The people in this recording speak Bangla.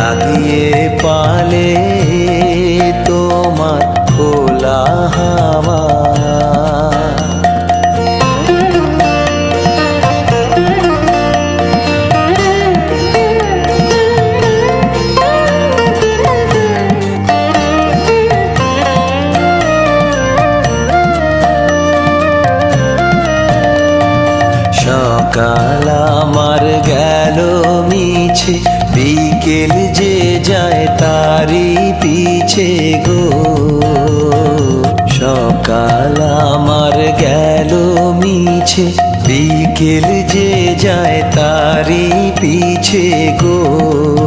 লাগিয়ে পালে তোমার খোলা হাওয়া। সকাল আমার গেল মিছে, বিকেল যে যায় তারি পিছে গো। সকাল আমার গেল মিছে, বিকেল যে যায় তারি পিছে গো।